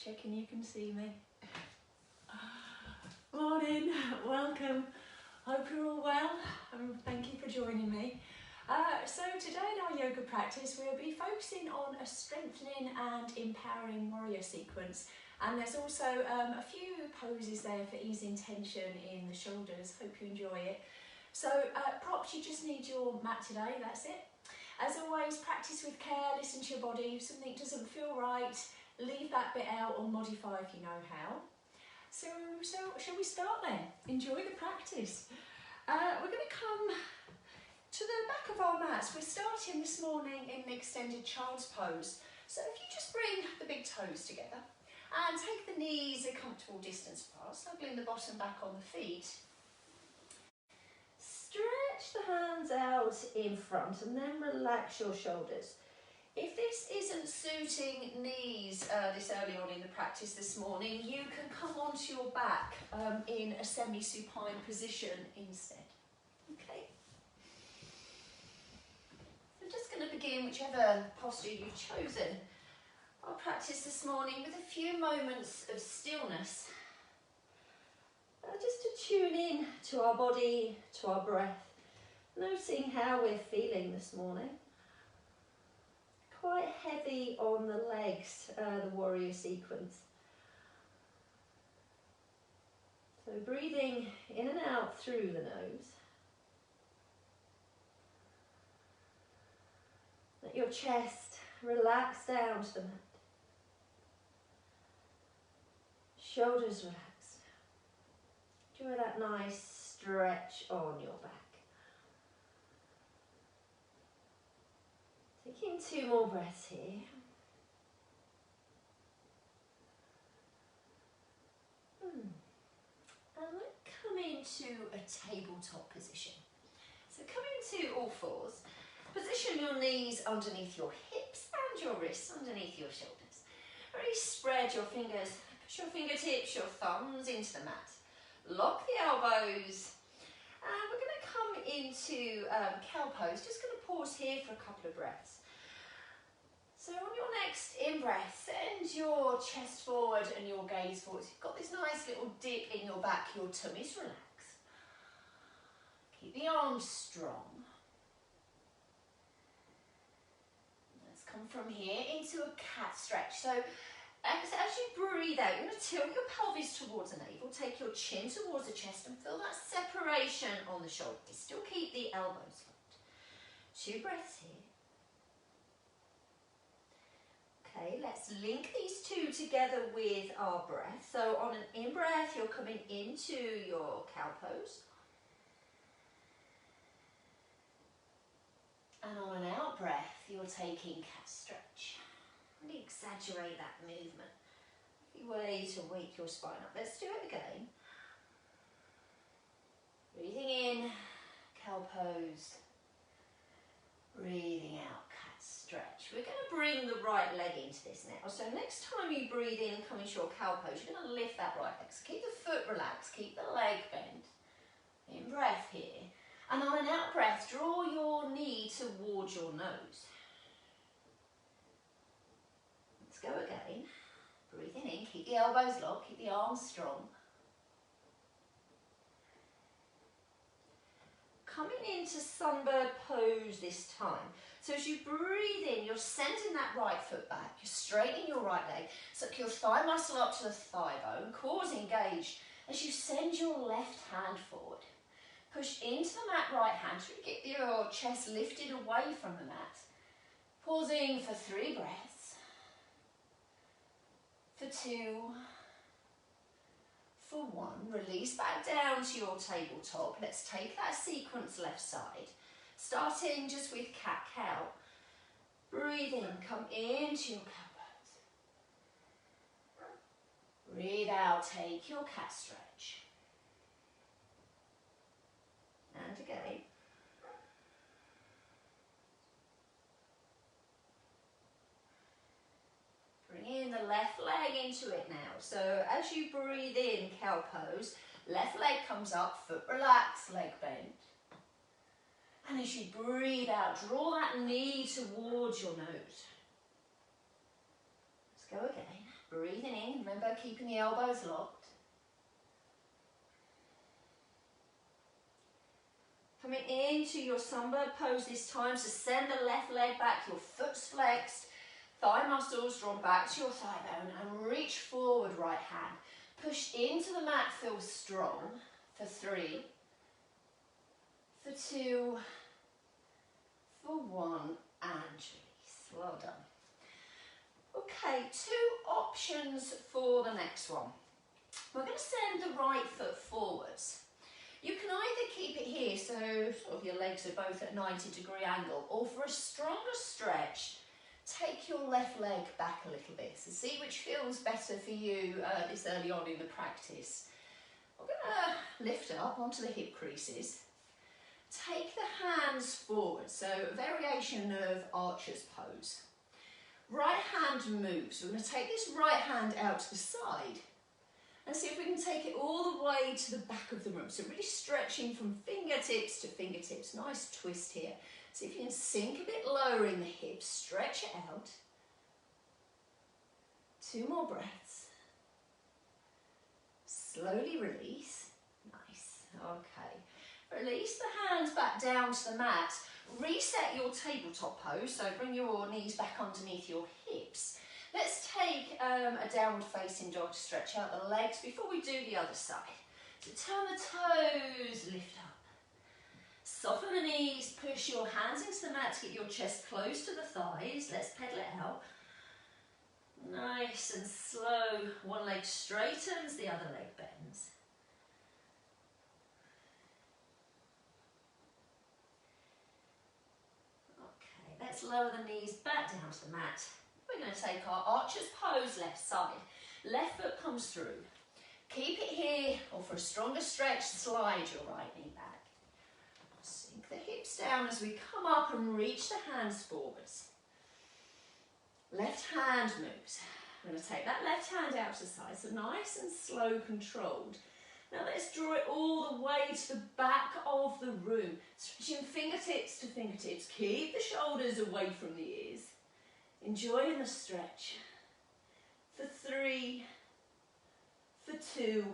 Checking you can see me. Morning, welcome. Hope you're all well. Thank you for joining me. So today in our yoga practice we'll be focusing on a strengthening and empowering warrior sequence, and there's also a few poses there for easing tension in the shoulders. Hope you enjoy it. So props, you just need your mat today, that's it. As always, practice with care, listen to your body. If something doesn't feel right, leave that bit out or modify if you know how. So shall we start then? Enjoy the practice. We're going to come to the back of our mats. We're starting this morning in an extended child's pose. So if you just bring the big toes together and take the knees a comfortable distance apart, snuggling the bottom back on the feet. Stretch the hands out in front and then relax your shoulders. If this isn't suiting knees this early on in the practice this morning, you can come onto your back in a semi-supine position instead. Okay. So I'm just going to begin whichever posture you've chosen. I'll practice this morning with a few moments of stillness. Just to tune in to our body, to our breath, noticing how we're feeling this morning. Quite heavy on the legs, the warrior sequence. So breathing in and out through the nose. Let your chest relax down to the mat. Shoulders relaxed. Enjoy that nice stretch on your back. Taking 2 more breaths here. And we'll come into a tabletop position. So come into all fours. Position your knees underneath your hips and your wrists underneath your shoulders. Really spread your fingers, push your fingertips, your thumbs into the mat. Lock the elbows. And we're going to come into cow pose. Just going to pause here for a couple of breaths. So on your next in-breath, send your chest forward and your gaze forward. So you've got this nice little dip in your back, your tummy's relaxed. Keep the arms strong. Let's come from here into a cat stretch. So as you breathe out, you're going to tilt your pelvis towards the navel, take your chin towards the chest and feel that separation on the shoulders. Still keep the elbows flat. 2 breaths here. Okay, let's link these two together with our breath. So on an in-breath, you're coming into your cow pose. And on an out-breath, you're taking cat stretch. Really exaggerate that movement. A way to wake your spine up. Let's do it again. Breathing in, cow pose. Breathing out, cat stretch. We're going to bring the right leg into this now. So next time you breathe in and come into your cow pose, you're going to lift that right leg. So keep the foot relaxed, keep the leg bent. In breath here. And on an out breath, draw your knee towards your nose. Let's go again. Breathing in, keep the elbows locked, keep the arms strong. Coming into sunbird pose this time. So as you breathe in, you're sending that right foot back, you're straightening your right leg, suck your thigh muscle up to the thigh bone, cores engaged as you send your left hand forward. Push into the mat right hand to get your chest lifted away from the mat. Pausing for 3 breaths, for 2, for 1. Release back down to your tabletop. Let's take that sequence left side. Starting just with cat-cow. Breathe in, come into your cow pose. Breathe out, take your cat stretch. And again. Bring in the left leg into it now. So as you breathe in, cow pose, left leg comes up, foot relaxed, leg bent. And as you breathe out, draw that knee towards your nose. Let's go again. Breathing in, remember keeping the elbows locked. Coming into your sunbird pose this time, so send the left leg back, your foot's flexed, thigh muscles drawn back to your thigh bone, and reach forward, right hand. Push into the mat, feel strong, for 3, for 2, for 1, and release. Well done. Okay, 2 options for the next one. We're going to send the right foot forwards. You can either keep it here, so sort of your legs are both at 90-degree angle, or for a stronger stretch, take your left leg back a little bit. So see which feels better for you this early on in the practice. We're going to lift up onto the hip creases. Take the hands forward, so a variation of archer's pose. Right hand moves. We're going to take this right hand out to the side and see if we can take it all the way to the back of the room. So really stretching from fingertips to fingertips. Nice twist here. See if you can sink a bit lower in the hips. Stretch it out. 2 more breaths. Slowly release. Nice. Okay. Release the hands back down to the mat. Reset your tabletop pose, so bring your knees back underneath your hips. Let's take a downward facing dog to stretch out the legs before we do the other side. So turn the toes, lift up. Soften the knees, push your hands into the mat to get your chest close to the thighs. Let's pedal it out. Nice and slow. One leg straightens, the other leg bends. Let's lower the knees back down to the mat. We're going to take our archer's pose left side. Left foot comes through. Keep it here, or for a stronger stretch, slide your right knee back. Sink the hips down as we come up and reach the hands forwards. Left hand moves. We're going to take that left hand out to the side, so nice and slow, controlled. Now let's draw it all the way to the back of the room. Stretching fingertips to fingertips. Keep the shoulders away from the ears. Enjoying the stretch. For 3, for 2,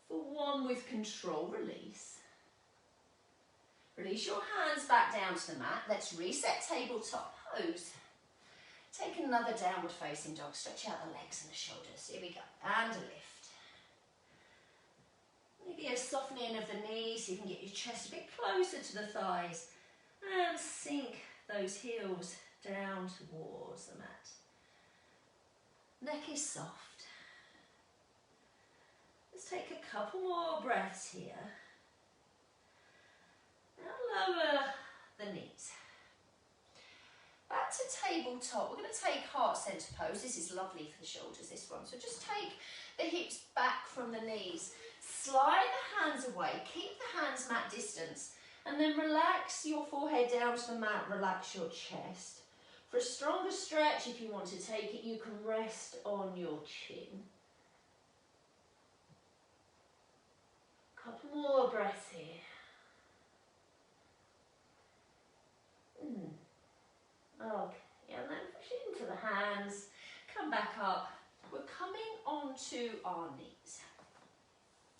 for 1 with control, release. Release your hands back down to the mat. Let's reset tabletop pose. Take another downward facing dog. Stretch out the legs and the shoulders. Here we go. And a lift. Maybe a softening of the knees so you can get your chest a bit closer to the thighs. And sink those heels down towards the mat. Neck is soft. Let's take a couple more breaths here. Now lower the knees. Back to tabletop. We're going to take heart centre pose. This is lovely for the shoulders, this one. So just take the hips back from the knees. Slide the hands away. Keep the hands mat distance. And then relax your forehead down to the mat. Relax your chest. For a stronger stretch, if you want to take it, you can rest on your chin. Couple more breaths here. Okay, and then push into the hands, come back up. We're coming onto our knees.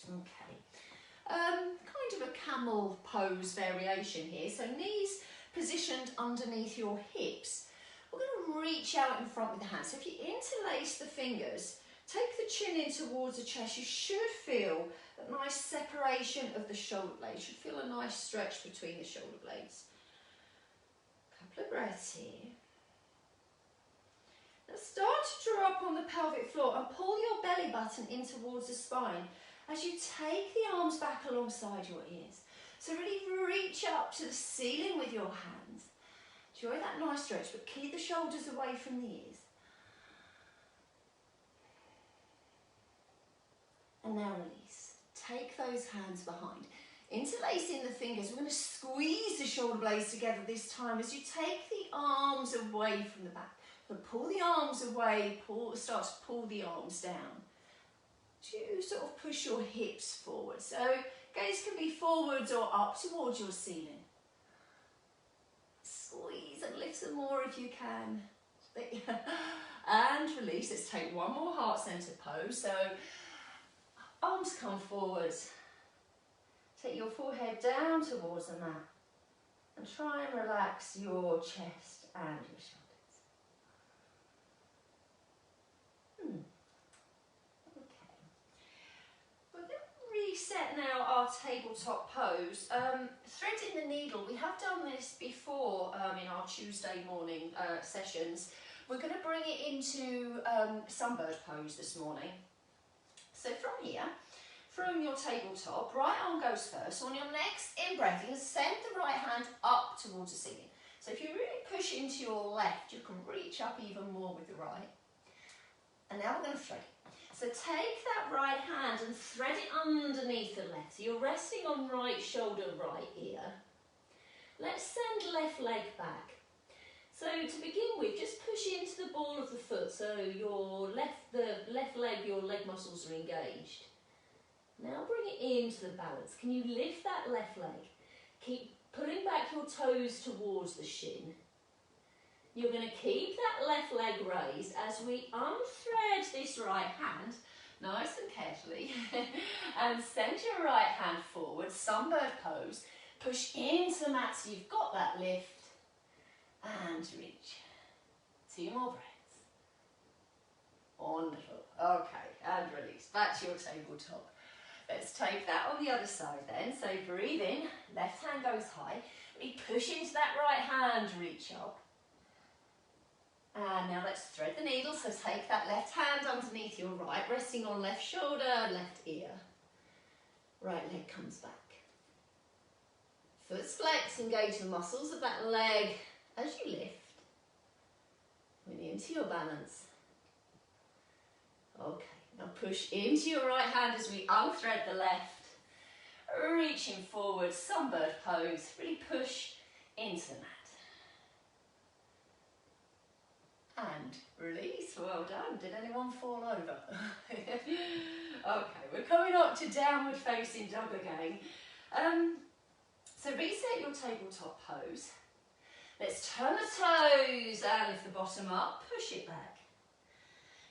Okay, kind of a camel pose variation here. So knees positioned underneath your hips. We're going to reach out in front with the hands. So if you interlace the fingers, take the chin in towards the chest, you should feel a nice separation of the shoulder blades. You should feel a nice stretch between the shoulder blades. Couple of breaths here. Now start to draw up on the pelvic floor and pull your belly button in towards the spine as you take the arms back alongside your ears. So really reach up to the ceiling with your hands. Enjoy that nice stretch, but keep the shoulders away from the ears. And now release. Take those hands behind. Interlacing the fingers, we're going to squeeze the shoulder blades together this time as you take the arms away from the back. So pull the arms away, start to pull the arms down. To sort of push your hips forward. So gaze can be forwards or up towards your ceiling. Squeeze and lift some more if you can. Lovely. And release. Let's take one more heart-centered pose. So arms come forwards. Take your forehead down towards the mat. And try and relax your chest and your shoulders. Okay. We're going to reset now our tabletop pose. Threading the needle, we have done this before in our Tuesday morning sessions. We're going to bring it into sunbird pose this morning. So from here, from your tabletop, right arm goes first. So on your next in-breath, you can send the right hand up towards the ceiling. So if you really push into your left, you can reach up even more with the right. And now we're going to thread it. So take that right hand and thread it underneath the left. So you're resting on right shoulder, right ear. Let's send left leg back. So to begin with, just push into the ball of the foot. So the left leg, your leg muscles are engaged. Now bring it into the balance. Can you lift that left leg? Keep pulling back your toes towards the shin. You're going to keep that left leg raised as we unthread this right hand, nice and carefully, and send your right hand forward, sunbird pose. Push into the mat so you've got that lift, and reach. 2 more breaths. Wonderful. Okay, and release. Back to your tabletop. Let's take that on the other side then. So breathe in, left hand goes high. We push into that right hand, reach up. And now let's thread the needle. So take that left hand underneath your right, resting on left shoulder, left ear. Right leg comes back. Foot flex, engage the muscles of that leg as you lift. Bring into your balance. Okay. Now push into your right hand as we unthread the left. Reaching forward, sunbird pose. Really push into the mat. And release. Well done. Did anyone fall over? Okay, we're coming up to downward facing dog again. So reset your tabletop pose. Let's turn the toes and lift the bottom up. Push it back.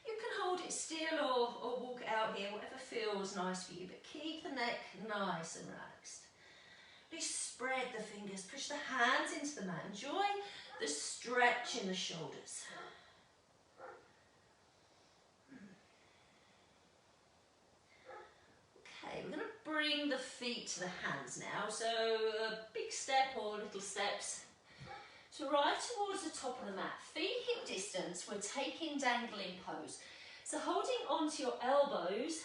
You can hold it still or walk out here, whatever feels nice for you, but keep the neck nice and relaxed. Really spread the fingers, push the hands into the mat. Enjoy the stretch in the shoulders. Okay, we're going to bring the feet to the hands now. So a big step or little steps. So right towards the top of the mat, feet hip distance, we're taking dangling pose. So holding onto your elbows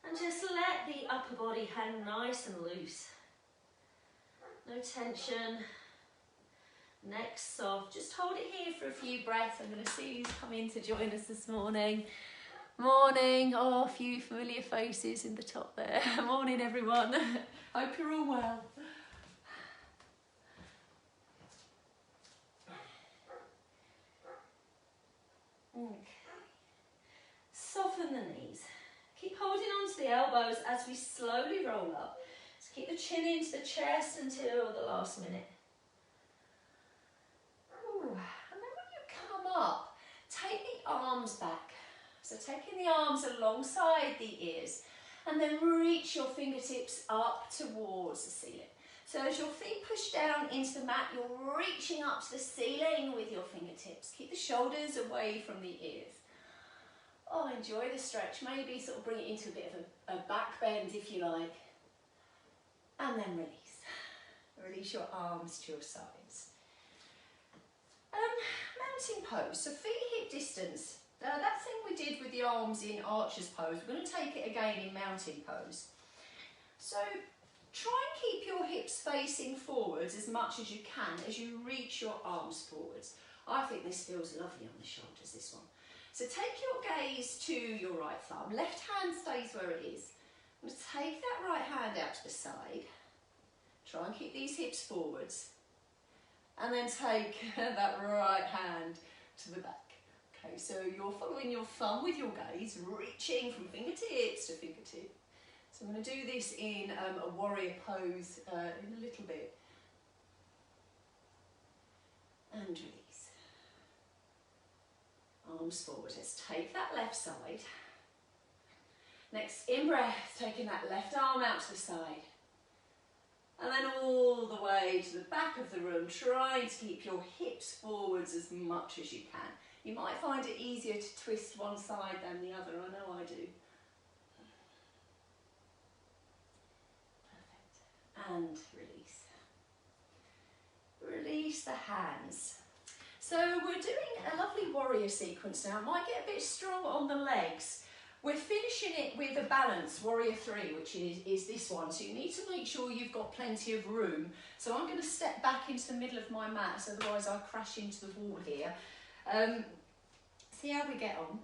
and just let the upper body hang nice and loose. No tension, neck soft. Just hold it here for a few breaths. I'm going to see who's come in to join us this morning. Morning, oh, a few familiar faces in the top there. Morning everyone, hope you're all well. Okay. Soften the knees. Keep holding on to the elbows as we slowly roll up. So keep the chin into the chest until the last minute. Ooh. And then when you come up, take the arms back. So taking the arms alongside the ears and then reach your fingertips up towards the ceiling. So as your feet push down into the mat, you're reaching up to the ceiling with your fingertips. Keep the shoulders away from the ears. Oh, enjoy the stretch. Maybe sort of bring it into a bit of a back bend if you like. And then release. Release your arms to your sides. Mountain pose. So feet hip distance. That thing we did with the arms in archer's pose, we're going to take it again in mountain pose. So try and keep your hips facing forwards as much as you can as you reach your arms forwards. I think this feels lovely on the shoulders, this one. So take your gaze to your right thumb. Left hand stays where it is. I'm going to take that right hand out to the side. Try and keep these hips forwards. And then take that right hand to the back. Okay, so you're following your thumb with your gaze, reaching from fingertips to fingertip. So I'm going to do this in a warrior pose in a little bit. And release. Arms forward. Let's take that left side. Next in-breath, taking that left arm out to the side. And then all the way to the back of the room, trying to keep your hips forwards as much as you can. You might find it easier to twist one side than the other, I know I do. Perfect. And release. Release the hands. So we're doing a lovely warrior sequence now. It might get a bit strong on the legs. We're finishing it with a balance, warrior 3, which is this one. So you need to make sure you've got plenty of room. So I'm going to step back into the middle of my mat, so otherwise I crash into the wall here. See how we get on.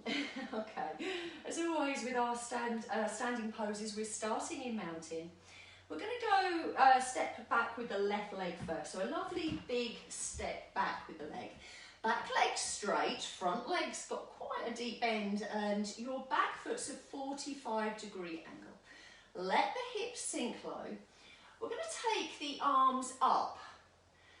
Okay. As always with our standing poses, we're starting in mountain. We're going to go step back with the left leg first. So a lovely big step back with the leg. Back leg straight, front leg's got quite a deep bend, and your back foot's a 45-degree angle. Let the hips sink low. We're going to take the arms up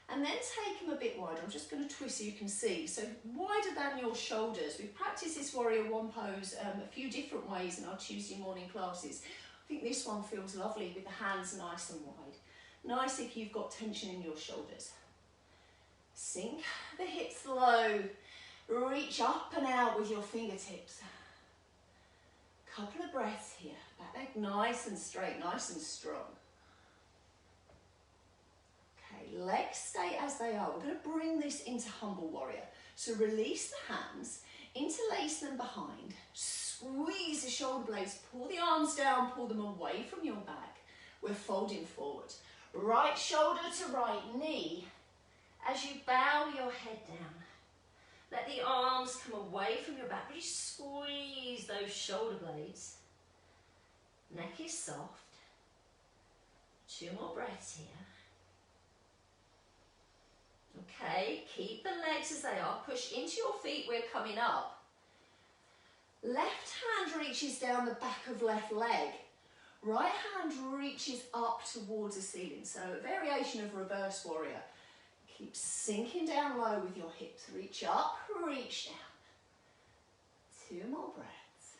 and then take them a bit wider. I'm just going to twist so you can see. So wider than your shoulders. We've practiced this warrior 1 pose a few different ways in our Tuesday morning classes. I think this one feels lovely with the hands nice and wide. Nice if you've got tension in your shoulders. Sink the hips low, reach up and out with your fingertips. Couple of breaths here, back leg nice and straight, nice and strong. Okay, legs stay as they are. We're going to bring this into humble warrior. So release the hands, interlace them behind, squeeze the shoulder blades, pull the arms down, pull them away from your back. We're folding forward. Right shoulder to right knee. As you bow your head down, let the arms come away from your back. Really squeeze those shoulder blades. Neck is soft. 2 more breaths here. Okay, keep the legs as they are. Push into your feet, we're coming up. Left hand reaches down the back of left leg. Right hand reaches up towards the ceiling. So a variation of reverse warrior. Keep sinking down low with your hips. Reach up, reach down. 2 more breaths.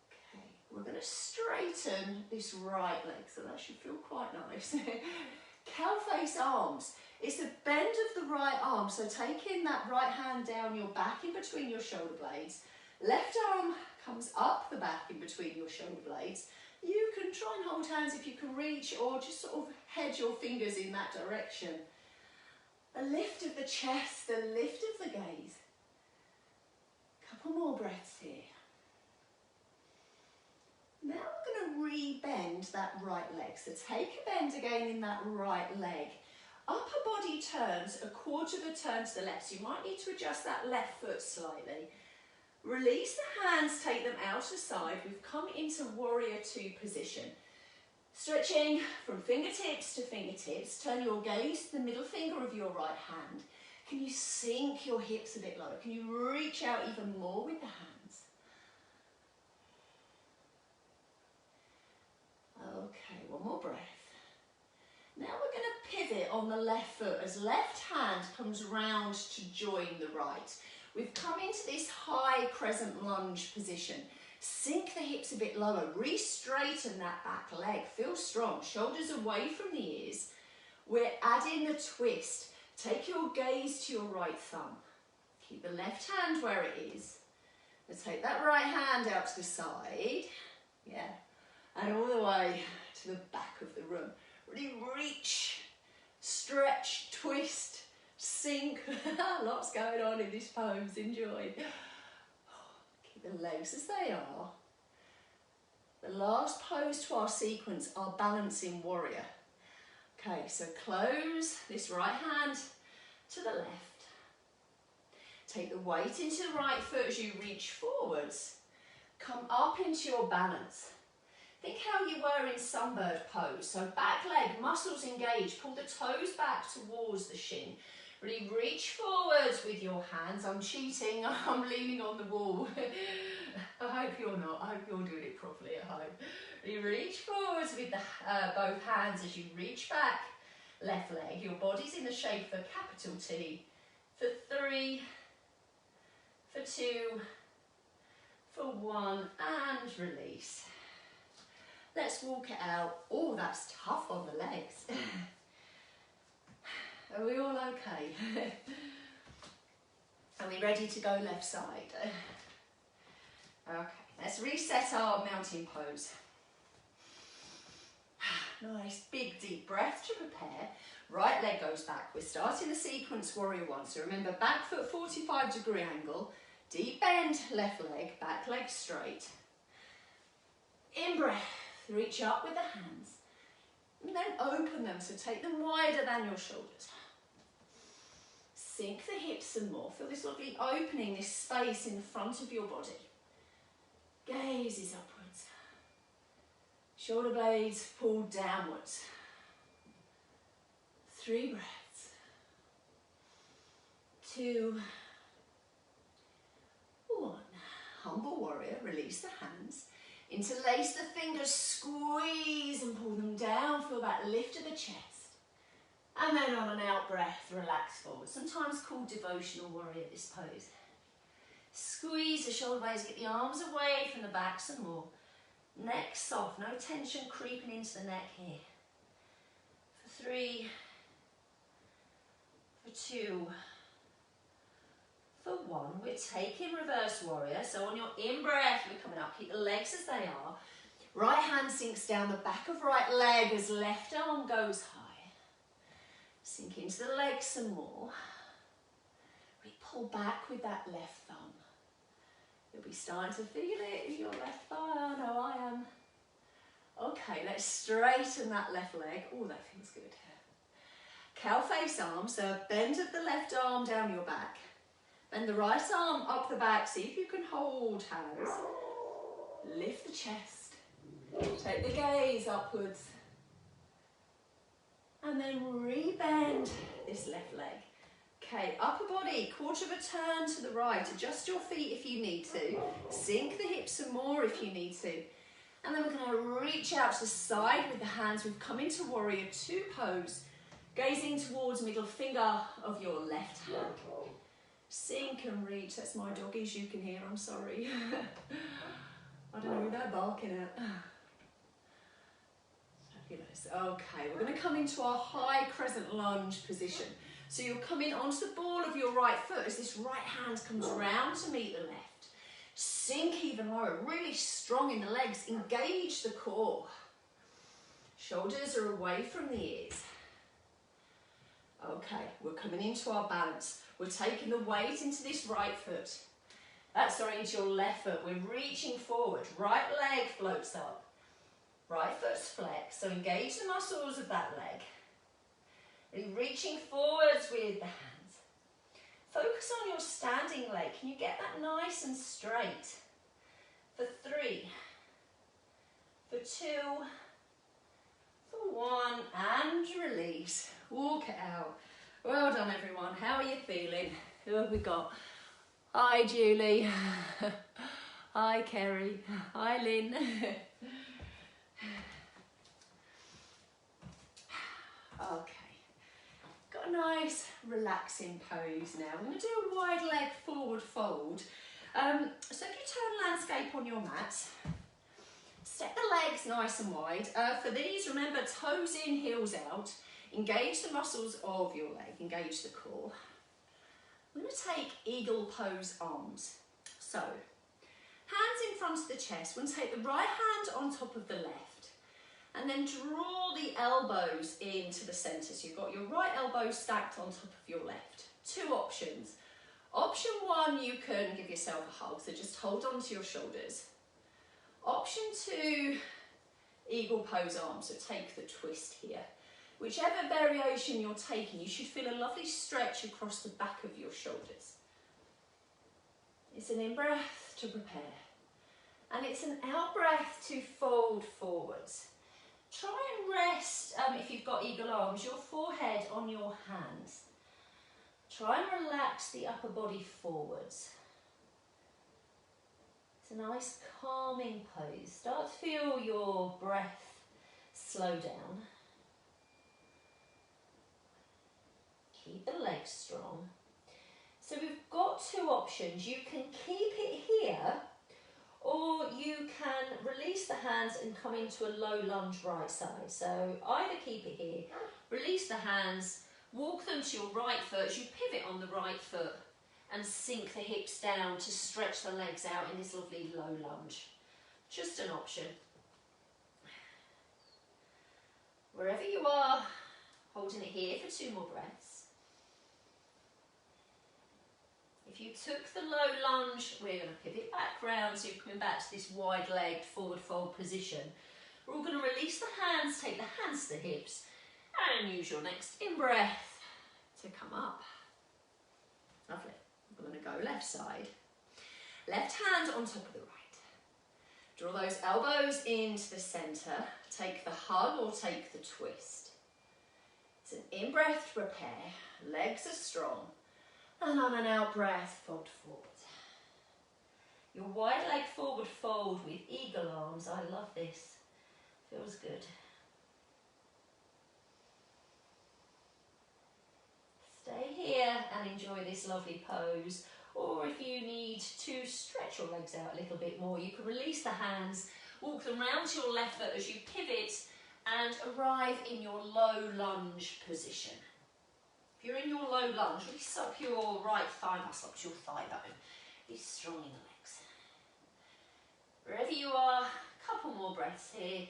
Okay, we're going to straighten this right leg, so that should feel quite nice. Cow face arms. It's the bend of the right arm, so taking that right hand down your back in between your shoulder blades. Left arm comes up the back in between your shoulder blades. You can try and hold hands if you can reach, or just sort of head your fingers in that direction. A lift of the chest, the lift of the gaze. Couple more breaths here. Now we're going to re-bend that right leg. So take a bend again in that right leg. Upper body turns a quarter of a turn to the left. So you might need to adjust that left foot slightly. Release the hands, take them out to side. We've come into warrior 2 position. Stretching from fingertips to fingertips. Turn your gaze to the middle finger of your right hand. Can you sink your hips a bit lower? Can you reach out even more with the hands? Okay, 1 more breath. Now we're going to pivot on the left foot as left hand comes round to join the right. We've come into this high crescent lunge position. Sink the hips a bit lower. Re-straighten that back leg. Feel strong. Shoulders away from the ears. We're adding the twist. Take your gaze to your right thumb. Keep the left hand where it is. Let's take that right hand out to the side. Yeah. And all the way to the back of the room. Really reach, stretch, twist. Sink. Lots going on in this pose. Enjoy. Keep the legs as they are. The last pose to our sequence, our balancing warrior. Okay, so close this right hand to the left. Take the weight into the right foot as you reach forwards. Come up into your balance. Think how you were in sunbird pose. So back leg, muscles engaged. Pull the toes back towards the shin. Really reach forwards with your hands. I'm cheating, I'm leaning on the wall. I hope you're not, I hope you're doing it properly at home. Really reach forwards with the, both hands as you reach back. Left leg, your body's in the shape of a capital T. For 3, for 2, for 1, and release. Let's walk it out. Oh, that's tough on the legs. Are we all okay? Are we ready to go left side? Okay, let's reset our mountain pose. Nice, big, deep breath to prepare. Right leg goes back. We're starting the sequence warrior 1. So remember, back foot 45-degree angle, deep bend, left leg, back leg straight. In breath, reach up with the hands. And then open them, so take them wider than your shoulders. Sink the hips some more. Feel this lovely opening, this space in front of your body. Gaze is upwards. Shoulder blades pulled downwards. 3 breaths. 2, 1. Humble warrior, release the hands. Interlace the fingers, squeeze and pull them down. Feel that lift of the chest. And then on an out breath, relax forward. Sometimes called devotional warrior, this pose. Squeeze the shoulder blades, get the arms away from the back some more. Neck soft, no tension creeping into the neck here. For 3, for 2, for 1. We're taking reverse warrior. So on your in-breath, we're coming up. Keep the legs as they are. Right hand sinks down the back of right leg as left arm goes high. Sink into the legs some more. We pull back with that left thumb. You'll be starting to feel it in your left thigh. I know I am. Okay, let's straighten that left leg. Oh, that feels good. Cow face arm, so bend of the left arm down your back. Bend the right arm up the back. See if you can hold hands. Lift the chest. Take the gaze upwards. And then re-bend this left leg. Okay, upper body, quarter of a turn to the right. Adjust your feet if you need to. Sink the hips some more if you need to. And then we're going to reach out to the side with the hands. We've come into warrior 2 pose. Gazing towards middle finger of your left hand. Sink and reach. That's my doggies you can hear, I'm sorry. I don't know who they're barking at. Fabulous. Okay, we're going to come into our high crescent lunge position. So you're coming onto the ball of your right foot as this right hand comes round to meet the left. Sink even lower, really strong in the legs. Engage the core. Shoulders are away from the ears. Okay, we're coming into our balance. We're taking the weight into this right foot. Into your left foot. We're reaching forward. Right leg floats up. Right foot's flexed. So engage the muscles of that leg. Really reaching forwards with the hands. Focus on your standing leg. Can you get that nice and straight? For 3, for 2, for 1, and release. Walk it out. Well done, everyone. How are you feeling? Who have we got? Hi, Julie. Hi, Kerry. Hi, Lynn. Okay. Got a nice relaxing pose now. I'm going to do a wide leg forward fold. So if you turn landscape on your mat, step the legs nice and wide. For these, remember, toes in, heels out. Engage the muscles of your leg, engage the core. I'm going to take eagle pose arms. So, hands in front of the chest. We're going to take the right hand on top of the left. And then draw the elbows into the centre. So you've got your right elbow stacked on top of your left. 2 options. Option 1, you can give yourself a hug. So just hold on to your shoulders. Option 2, eagle pose arms. So take the twist here. Whichever variation you're taking, you should feel a lovely stretch across the back of your shoulders. It's an in-breath to prepare. And it's an out-breath to fold forwards. Try and rest, if you've got eagle arms, your forehead on your hands. Try and relax the upper body forwards. It's a nice calming pose. Start to feel your breath slow down. Keep the legs strong. So we've got two options. You can keep it here, or you can release the hands and come into a low lunge right side. So either keep it here, release the hands, walk them to your right foot as you pivot on the right foot and sink the hips down to stretch the legs out in this lovely low lunge. Just an option. Wherever you are, holding it here for 2 more breaths. If you took the low lunge, we're going to pivot back round, so you're coming back to this wide-legged forward fold position. We're all going to release the hands, take the hands to the hips, and use your next in-breath to come up. Lovely. We're going to go left side. Left hand on top of the right. Draw those elbows into the centre. Take the hug or take the twist. It's an in-breath to prepare. Legs are strong. And on an out-breath, fold forward. Your wide leg forward fold with eagle arms. I love this. Feels good. Stay here and enjoy this lovely pose. Or if you need to stretch your legs out a little bit more, you can release the hands, walk them round to your left foot as you pivot and arrive in your low lunge position. If you're in your low lunge, release up your right thigh muscle up to your thigh bone. Be strong in the legs. Wherever you are, a couple more breaths here.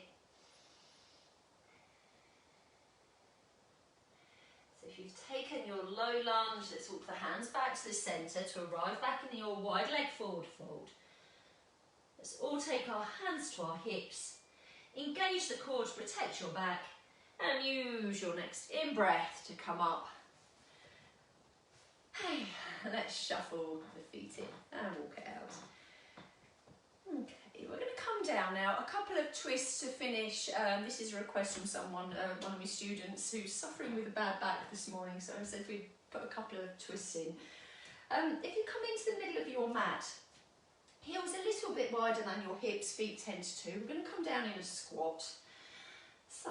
So if you've taken your low lunge, let's walk the hands back to the centre to arrive back in your wide leg forward fold. Let's all take our hands to our hips, engage the core to protect your back, and use your next in-breath to come up. Hey, let's shuffle the feet in and walk it out. Okay, we're going to come down now. A couple of twists to finish. This is a request from someone, one of my students who's suffering with a bad back this morning, so I said we'd put a couple of twists in. If you come into the middle of your mat, heels a little bit wider than your hips, feet 10 to 2. We're going to come down in a squat. So,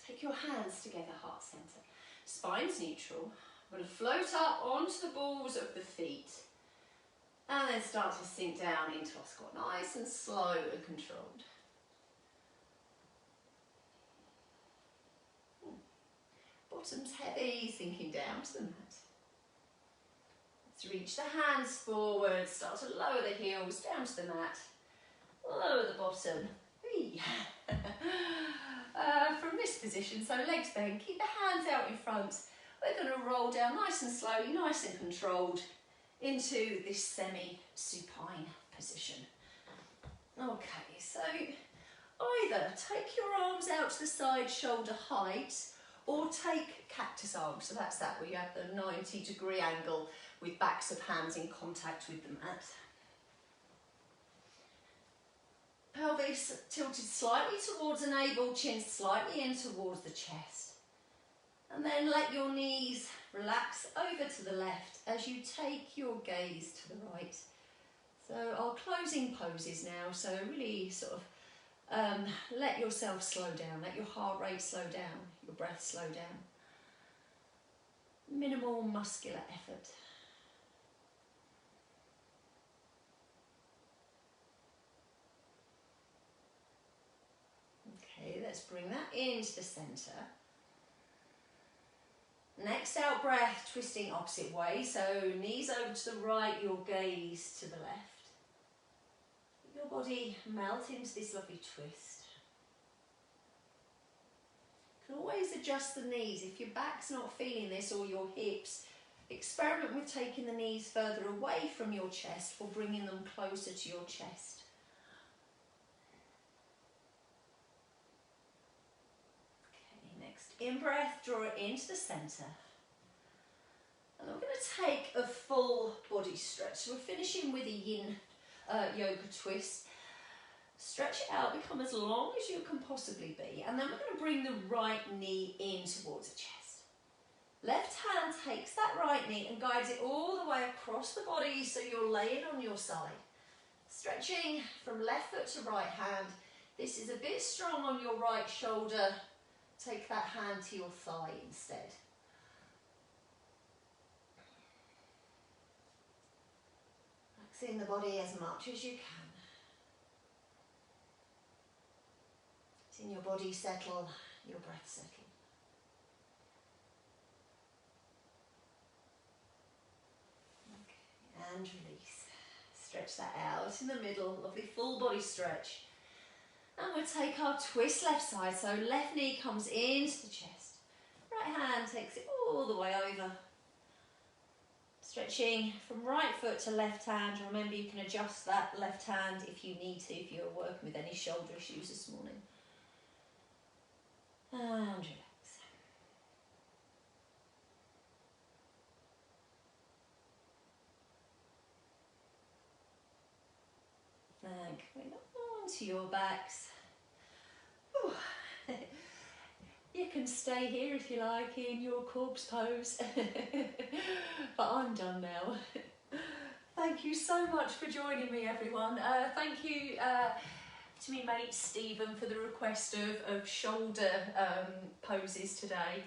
take your hands together, heart centre. Spine's neutral. We're going to float up onto the balls of the feet and then start to sink down into our squat. Nice and slow and controlled. Bottom's heavy, sinking down to the mat. Let's reach the hands forward, start to lower the heels down to the mat, lower the bottom. From this position, so legs bent, keep the hands out in front. We're going to roll down nice and slowly, nice and controlled into this semi-supine position. Okay, so either take your arms out to the side, shoulder height, or take cactus arms. So that's that, where you have the 90-degree angle with backs of hands in contact with the mat. Pelvis tilted slightly towards the navel, chin slightly in towards the chest. And then let your knees relax over to the left as you take your gaze to the right. So our closing poses now, so really sort of let yourself slow down, let your heart rate slow down, your breath slow down. Minimal muscular effort. Okay, let's bring that into the centre. Next out breath, twisting opposite way, so knees over to the right, your gaze to the left. Let your body melt into this lovely twist. You can always adjust the knees. If your back's not feeling this or your hips, experiment with taking the knees further away from your chest or bringing them closer to your chest. In-breath, draw it into the centre. And I'm going to take a full body stretch. So we're finishing with a yin yoga twist. Stretch it out, become as long as you can possibly be. And then we're going to bring the right knee in towards the chest. Left hand takes that right knee and guides it all the way across the body so you're laying on your side. Stretching from left foot to right hand. This is a bit strong on your right shoulder. Take that hand to your thigh instead. relaxing the body as much as you can. Letting your body settle, your breath settle. Okay, and release. Stretch that out in the middle, lovely full body stretch. And we'll take our twist left side, so left knee comes into the chest. Right hand takes it all the way over. Stretching from right foot to left hand. Remember, you can adjust that left hand if you need to, if you're working with any shoulder issues this morning. And relax. And coming onto your backs. Whew. You can stay here if you like in your corpse pose, but I'm done now. Thank you so much for joining me, everyone. Thank you to me mate Stephen for the request of shoulder poses today.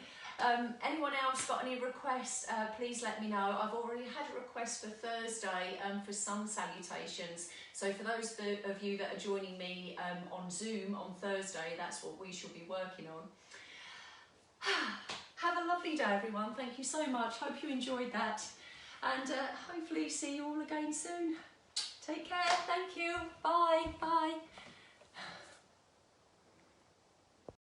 Anyone else got any requests, please let me know. I've already had a request for Thursday for sun salutations. So for those of you that are joining me on Zoom on Thursday, that's what we shall be working on. Have a lovely day, everyone. Thank you so much. Hope you enjoyed that. And hopefully see you all again soon. Take care. Thank you. Bye. Bye.